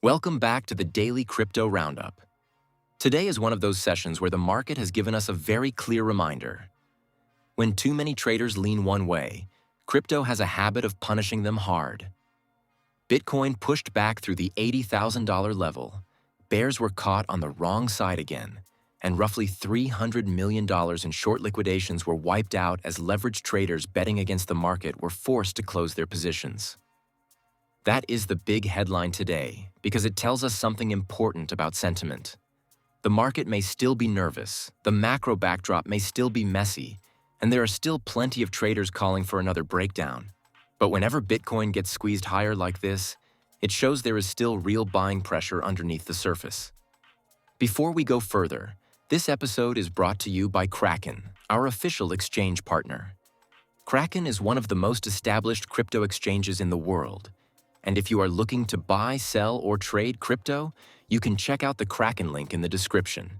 Welcome back to the Daily Crypto Roundup. Today is one of those sessions where the market has given us a very clear reminder. When too many traders lean one way, crypto has a habit of punishing them hard. Bitcoin pushed back through the $80,000 level, bears were caught on the wrong side again, and roughly $300 million in short liquidations were wiped out as leveraged traders betting against the market were forced to close their positions. That is the big headline today because it tells us something important about sentiment. The market may still be nervous, the macro backdrop may still be messy, and there are still plenty of traders calling for another breakdown. But whenever Bitcoin gets squeezed higher like this, it shows there is still real buying pressure underneath the surface. Before we go further, this episode is brought to you by Kraken, our official exchange partner. Kraken is one of the most established crypto exchanges in the world. And if you are looking to buy, sell, or trade crypto, you can check out the Kraken link in the description.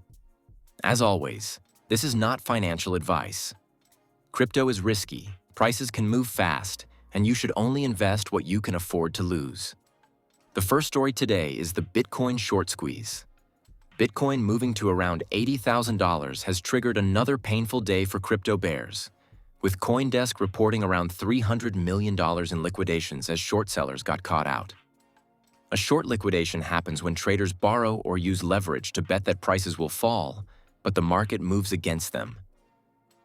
As always, this is not financial advice. Crypto is risky, prices can move fast, and you should only invest what you can afford to lose. The first story today is the Bitcoin short squeeze. Bitcoin moving to around $80,000 has triggered another painful day for crypto bears, with CoinDesk reporting around $300 million in liquidations as short sellers got caught out. A short liquidation happens when traders borrow or use leverage to bet that prices will fall, but the market moves against them.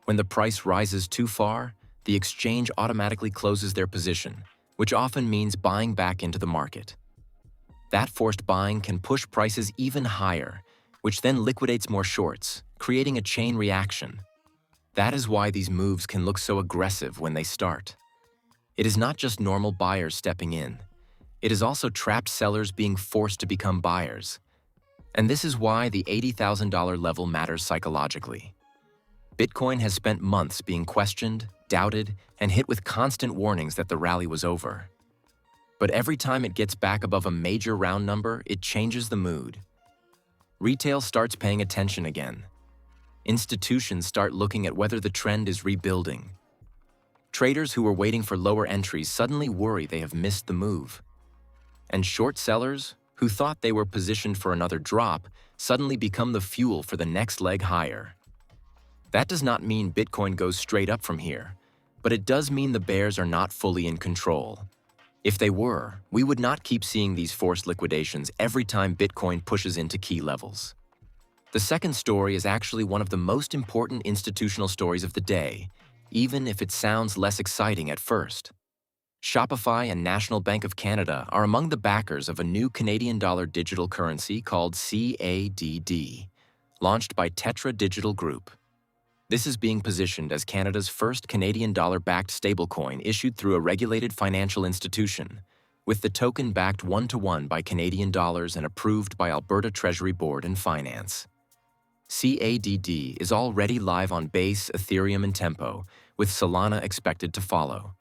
When the price rises too far, the exchange automatically closes their position, which often means buying back into the market. That forced buying can push prices even higher, which then liquidates more shorts, creating a chain reaction. That is why these moves can look so aggressive when they start. It is not just normal buyers stepping in. It is also trapped sellers being forced to become buyers. And this is why the $80,000 level matters psychologically. Bitcoin has spent months being questioned, doubted, and hit with constant warnings that the rally was over. But every time it gets back above a major round number, it changes the mood. Retail starts paying attention again. Institutions start looking at whether the trend is rebuilding. Traders who were waiting for lower entries suddenly worry they have missed the move. And short sellers, who thought they were positioned for another drop, suddenly become the fuel for the next leg higher. That does not mean Bitcoin goes straight up from here, but it does mean the bears are not fully in control. If they were, we would not keep seeing these forced liquidations every time Bitcoin pushes into key levels. The second story is actually one of the most important institutional stories of the day, even if it sounds less exciting at first. Shopify and National Bank of Canada are among the backers of a new Canadian dollar digital currency called CADD, launched by Tetra Digital Group. This is being positioned as Canada's first Canadian dollar-backed stablecoin issued through a regulated financial institution, with the token backed one-to-one by Canadian dollars and approved by Alberta Treasury Board and Finance. CADD is already live on Base, Ethereum, and Tempo, with Solana expected to follow.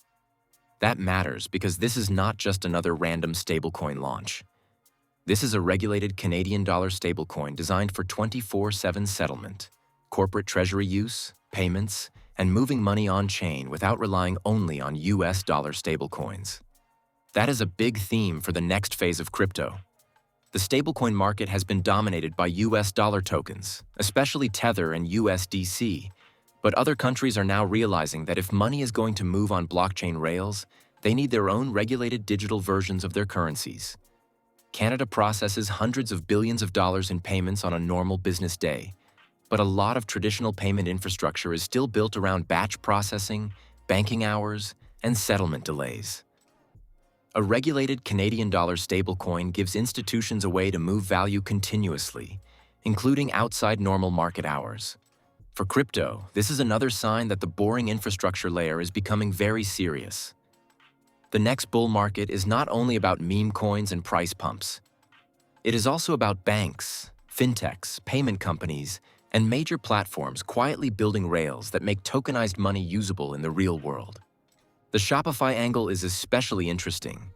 That matters because this is not just another random stablecoin launch. This is a regulated Canadian dollar stablecoin designed for 24/7 settlement, corporate treasury use, payments, and moving money on-chain without relying only on US dollar stablecoins. That is a big theme for the next phase of crypto. The stablecoin market has been dominated by US dollar tokens, especially Tether and USDC, but other countries are now realizing that if money is going to move on blockchain rails, they need their own regulated digital versions of their currencies. Canada processes hundreds of billions of dollars in payments on a normal business day, but a lot of traditional payment infrastructure is still built around batch processing, banking hours, and settlement delays. A regulated Canadian dollar stablecoin gives institutions a way to move value continuously, including outside normal market hours. For crypto, this is another sign that the boring infrastructure layer is becoming very serious. The next bull market is not only about meme coins and price pumps. It is also about banks, fintechs, payment companies, and major platforms quietly building rails that make tokenized money usable in the real world. The Shopify angle is especially interesting.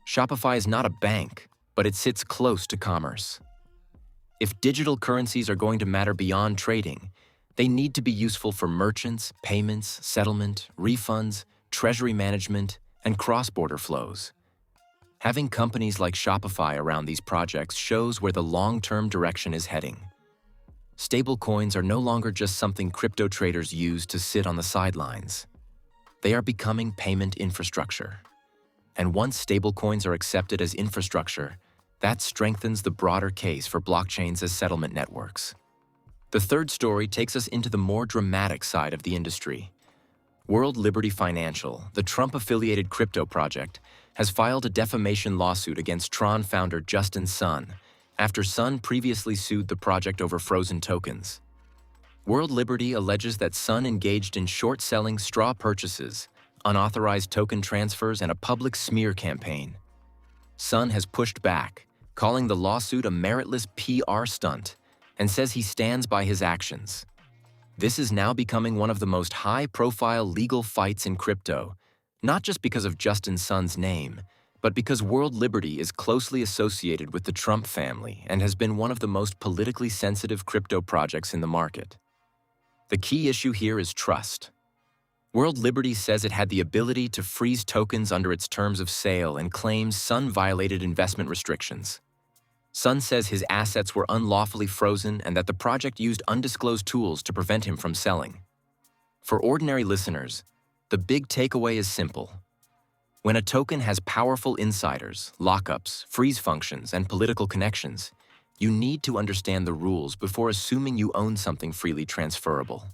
Shopify is not a bank, but it sits close to commerce. If digital currencies are going to matter beyond trading, they need to be useful for merchants, payments, settlement, refunds, treasury management, and cross-border flows. Having companies like Shopify around these projects shows where the long-term direction is heading. Stablecoins are no longer just something crypto traders use to sit on the sidelines. They are becoming payment infrastructure. And once stablecoins are accepted as infrastructure, that strengthens the broader case for blockchains as settlement networks. The third story takes us into the more dramatic side of the industry. World Liberty Financial, the Trump-affiliated crypto project, has filed a defamation lawsuit against Tron founder Justin Sun after Sun previously sued the project over frozen tokens. World Liberty alleges that Sun engaged in short-selling straw purchases, unauthorized token transfers, and a public smear campaign. Sun has pushed back, calling the lawsuit a meritless PR stunt, and says he stands by his actions. This is now becoming one of the most high-profile legal fights in crypto, not just because of Justin Sun's name, but because World Liberty is closely associated with the Trump family and has been one of the most politically sensitive crypto projects in the market. The key issue here is trust. World Liberty says it had the ability to freeze tokens under its terms of sale and claims Sun violated investment restrictions. Sun says his assets were unlawfully frozen and that the project used undisclosed tools to prevent him from selling. For ordinary listeners, the big takeaway is simple. When a token has powerful insiders, lockups, freeze functions, and political connections, you need to understand the rules before assuming you own something freely transferable.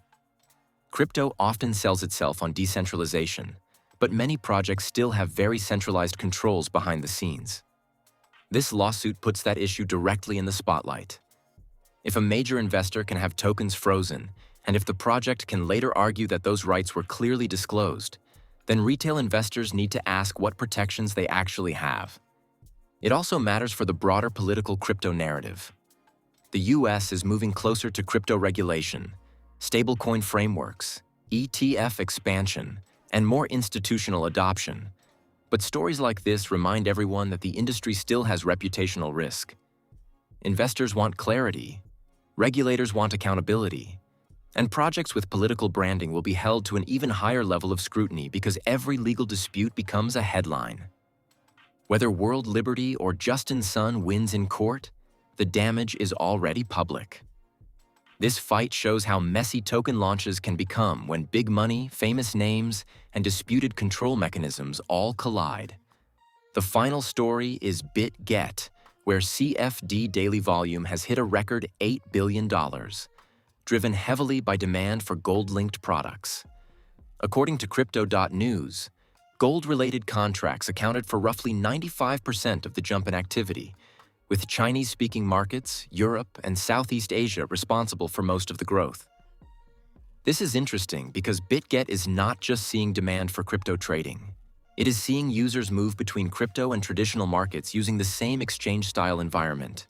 Crypto often sells itself on decentralization, but many projects still have very centralized controls behind the scenes. This lawsuit puts that issue directly in the spotlight. If a major investor can have tokens frozen, and if the project can later argue that those rights were clearly disclosed, then retail investors need to ask what protections they actually have. It also matters for the broader political crypto narrative. The US is moving closer to crypto regulation, stablecoin frameworks, ETF expansion, and more institutional adoption. But stories like this remind everyone that the industry still has reputational risk. Investors want clarity, regulators want accountability, and projects with political branding will be held to an even higher level of scrutiny because every legal dispute becomes a headline. Whether World Liberty or Justin Sun wins in court, the damage is already public. This fight shows how messy token launches can become when big money, famous names, and disputed control mechanisms all collide. The final story is BitGet, where CFD daily volume has hit a record $8 billion, driven heavily by demand for gold-linked products. According to Crypto.news, gold-related contracts accounted for roughly 95% of the jump in activity, with Chinese-speaking markets, Europe, and Southeast Asia responsible for most of the growth. This is interesting because BitGet is not just seeing demand for crypto trading. It is seeing users move between crypto and traditional markets using the same exchange-style environment.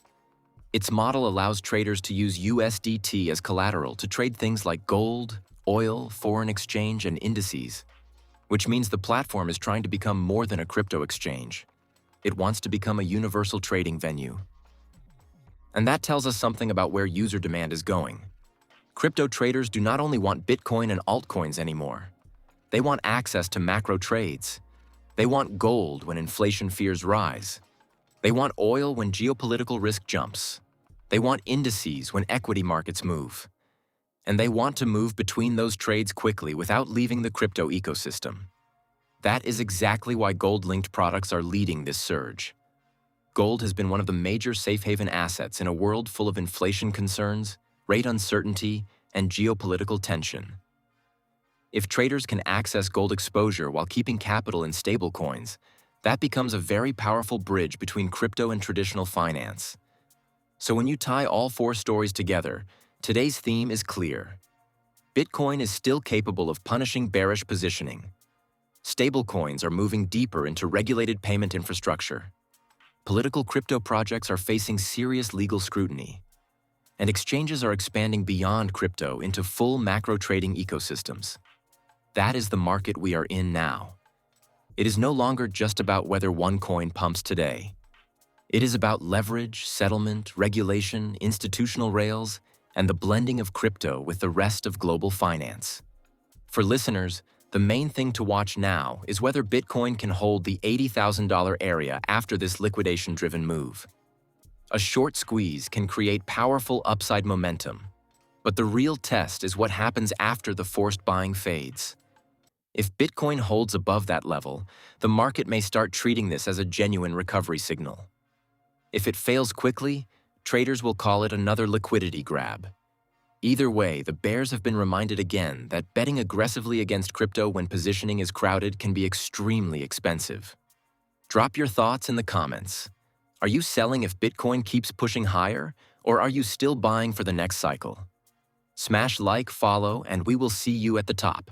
Its model allows traders to use USDT as collateral to trade things like gold, oil, foreign exchange, and indices, which means the platform is trying to become more than a crypto exchange. It wants to become a universal trading venue. And that tells us something about where user demand is going. Crypto traders do not only want Bitcoin and altcoins anymore. They want access to macro trades. They want gold when inflation fears rise. They want oil when geopolitical risk jumps. They want indices when equity markets move. And they want to move between those trades quickly without leaving the crypto ecosystem. That is exactly why gold-linked products are leading this surge. Gold has been one of the major safe haven assets in a world full of inflation concerns, rate uncertainty, and geopolitical tension. If traders can access gold exposure while keeping capital in stablecoins, that becomes a very powerful bridge between crypto and traditional finance. So when you tie all four stories together, today's theme is clear. Bitcoin is still capable of punishing bearish positioning. Stablecoins are moving deeper into regulated payment infrastructure. Political crypto projects are facing serious legal scrutiny. And exchanges are expanding beyond crypto into full macro trading ecosystems. That is the market we are in now. It is no longer just about whether one coin pumps today. It is about leverage, settlement, regulation, institutional rails, and the blending of crypto with the rest of global finance. For listeners, The main thing to watch now is whether Bitcoin can hold the $80,000 area after this liquidation-driven move. A short squeeze can create powerful upside momentum, but the real test is what happens after the forced buying fades. If Bitcoin holds above that level, the market may start treating this as a genuine recovery signal. If it fails quickly, traders will call it another liquidity grab. Either way, the bears have been reminded again that betting aggressively against crypto when positioning is crowded can be extremely expensive. Drop your thoughts in the comments. Are you selling if Bitcoin keeps pushing higher, or are you still buying for the next cycle? Smash like, follow, and we will see you at the top.